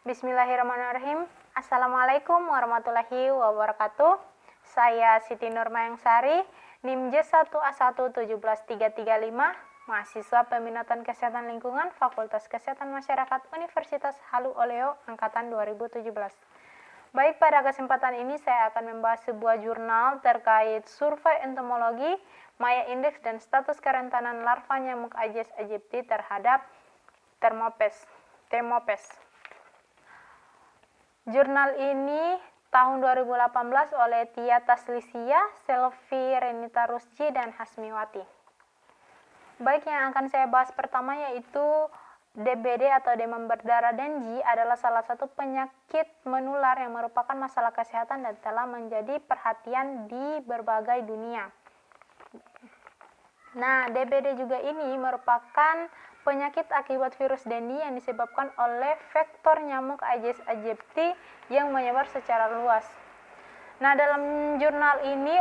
Bismillahirrahmanirrahim. Assalamualaikum warahmatullahi wabarakatuh. Saya Siti Nurmayangsari, NIM J1A1173335, mahasiswa peminatan kesehatan lingkungan Fakultas Kesehatan Masyarakat Universitas Halu Oleo Angkatan 2017. Baik, pada kesempatan ini saya akan membahas sebuah jurnal terkait survei entomologi, Maya Index dan status kerentanan larva nyamuk Aedes aegypti terhadap Thermopes. Jurnal ini tahun 2018 oleh Tia Taslisia, Selvi Renita Rusji, dan Hasmiwati. Baik, yang akan saya bahas pertama yaitu DBD atau demam berdarah Dengue adalah salah satu penyakit menular yang merupakan masalah kesehatan dan telah menjadi perhatian di berbagai dunia. Nah, DBD juga ini merupakan penyakit akibat virus Dengue yang disebabkan oleh vektor nyamuk Aedes aegypti yang menyebar secara luas. Nah, dalam jurnal ini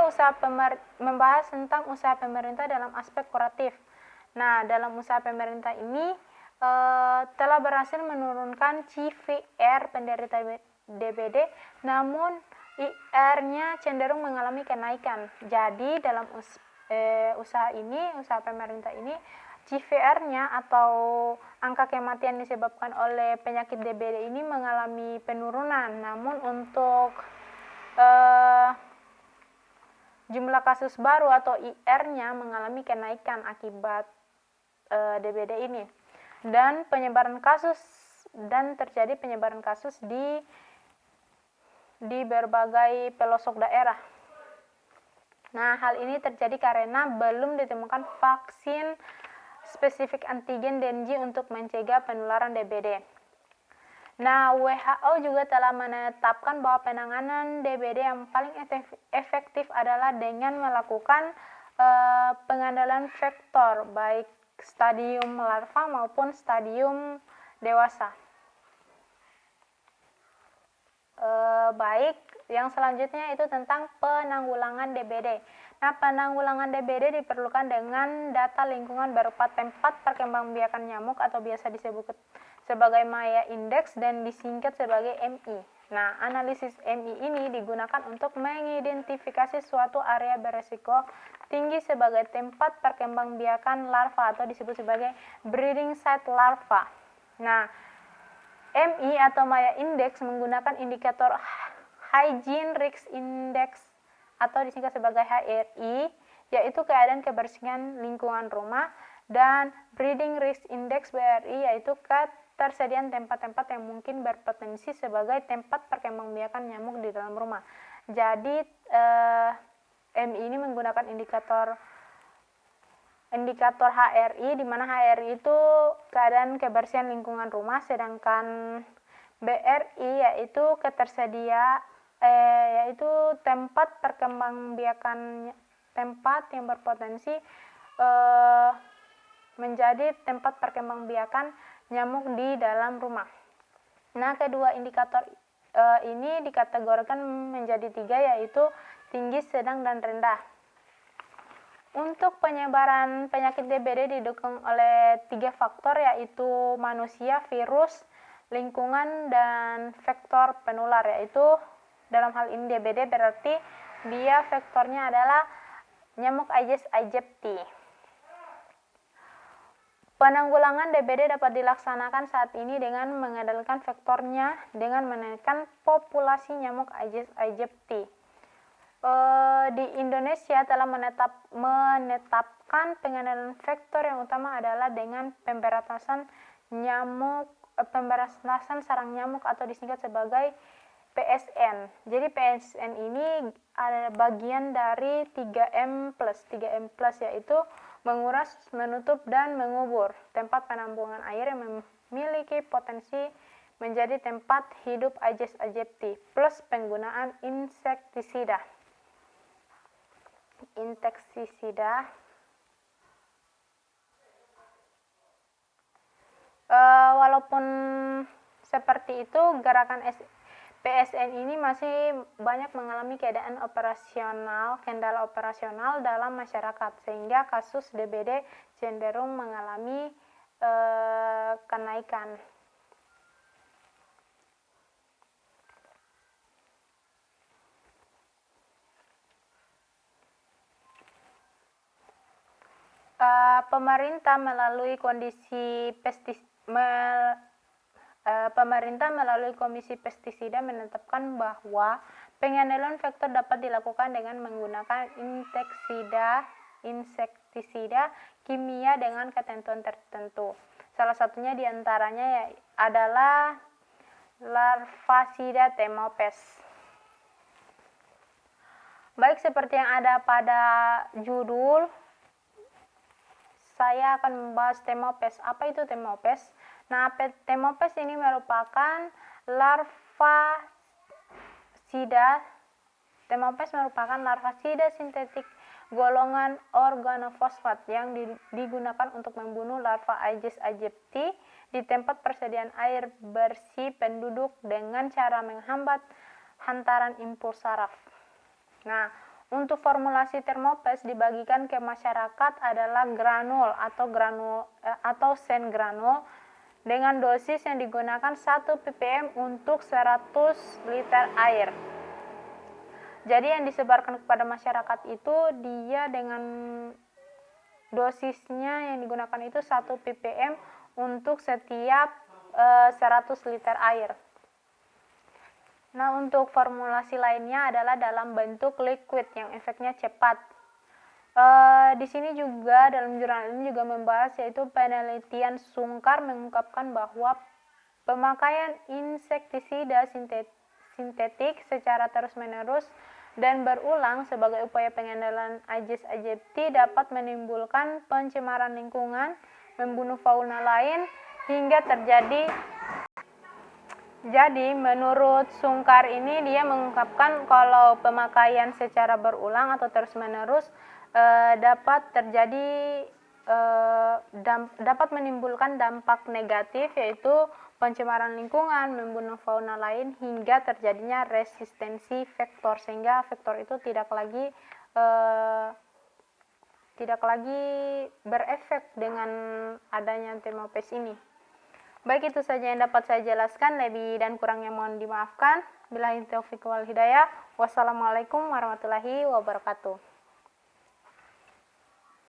membahas tentang usaha pemerintah dalam aspek kuratif. Nah, dalam usaha pemerintah ini telah berhasil menurunkan CVR penderita DBD, namun IR-nya cenderung mengalami kenaikan. Jadi dalam usaha pemerintah ini, CVR-nya atau angka kematian disebabkan oleh penyakit DBD ini mengalami penurunan. Namun untuk jumlah kasus baru atau IR-nya mengalami kenaikan akibat DBD ini. Dan terjadi penyebaran kasus di berbagai pelosok daerah. Nah, hal ini terjadi karena belum ditemukan vaksin spesifik antigen Dengue untuk mencegah penularan DBD. Nah, WHO juga telah menetapkan bahwa penanganan DBD yang paling efektif adalah dengan melakukan pengandalan vektor, baik stadium larva maupun stadium dewasa. Baik, yang selanjutnya itu tentang penanggulangan DBD. Nah, penanggulangan DBD diperlukan dengan data lingkungan berupa tempat perkembangbiakan nyamuk atau biasa disebut sebagai Maya Index dan disingkat sebagai MI. Nah, analisis MI ini digunakan untuk mengidentifikasi suatu area beresiko tinggi sebagai tempat perkembangbiakan larva atau disebut sebagai breeding site larva. Nah, MI atau Maya Index menggunakan indikator Hygiene Risk Index atau disingkat sebagai HRI, yaitu keadaan kebersihan lingkungan rumah, dan Breeding Risk Index BRI, yaitu ketersediaan tempat-tempat yang mungkin berpotensi sebagai tempat perkembangbiakan nyamuk di dalam rumah. Jadi MI ini menggunakan indikator HRI, di mana HRI itu keadaan kebersihan lingkungan rumah, sedangkan BRI yaitu yaitu tempat perkembangbiakan, tempat yang berpotensi menjadi tempat perkembangbiakan nyamuk di dalam rumah. Nah, kedua indikator ini dikategorikan menjadi 3, yaitu tinggi, sedang, dan rendah. Untuk penyebaran penyakit DBD didukung oleh 3 faktor, yaitu manusia, virus, lingkungan, dan vektor penular, yaitu dalam hal ini DBD berarti dia vektornya adalah nyamuk Aedes aegypti. Penanggulangan DBD dapat dilaksanakan saat ini dengan mengandalkan vektornya dengan menaikkan populasi nyamuk Aedes aegypti. Di Indonesia telah menetapkan pengandalan vektor yang utama adalah dengan pemberantasan sarang nyamuk atau disingkat sebagai PSN. Jadi PSN ini ada bagian dari 3M+, yaitu menguras, menutup, dan mengubur tempat penampungan air yang memiliki potensi menjadi tempat hidup Aedes aegypti, plus penggunaan insektisida. Walaupun seperti itu, gerakan PSN ini masih banyak mengalami kendala operasional dalam masyarakat, sehingga kasus DBD cenderung mengalami kenaikan. pemerintah melalui Komisi Pestisida menetapkan bahwa pengandalan vektor dapat dilakukan dengan menggunakan insektisida kimia dengan ketentuan tertentu. Salah satunya diantaranya adalah larvasida Temopes. Baik, seperti yang ada pada judul, saya akan membahas Temopes. Apa itu Temopes? Nah, Temopes ini merupakan larvasida. Temopes merupakan larvasida sintetik golongan organofosfat yang digunakan untuk membunuh larva Aedes aegypti di tempat persediaan air bersih penduduk dengan cara menghambat hantaran impuls saraf. Nah, untuk formulasi Temopes dibagikan ke masyarakat adalah granul atau sen granul dengan dosis yang digunakan 1 ppm untuk 100 liter air. Jadi yang disebarkan kepada masyarakat itu dia dengan dosisnya yang digunakan itu 1 ppm untuk setiap 100 liter air. Nah, untuk formulasi lainnya adalah dalam bentuk liquid yang efeknya cepat. Di sini juga dalam jurnal ini juga membahas yaitu penelitian Sungkar mengungkapkan bahwa pemakaian insektisida sintetik secara terus-menerus dan berulang sebagai upaya pengendalian Aedes aegypti dapat menimbulkan pencemaran lingkungan, membunuh fauna lain hingga terjadi. Jadi menurut Sungkar ini dia mengungkapkan kalau pemakaian secara berulang atau terus-menerus dapat menimbulkan dampak negatif yaitu pencemaran lingkungan, membunuh fauna lain hingga terjadinya resistensi vektor, sehingga vektor itu tidak lagi berefek dengan adanya Temopes ini. Baik, itu saja yang dapat saya jelaskan, lebih dan kurangnya mohon dimaafkan. Billahi taufiq wal hidayah. Wassalamualaikum warahmatullahi wabarakatuh.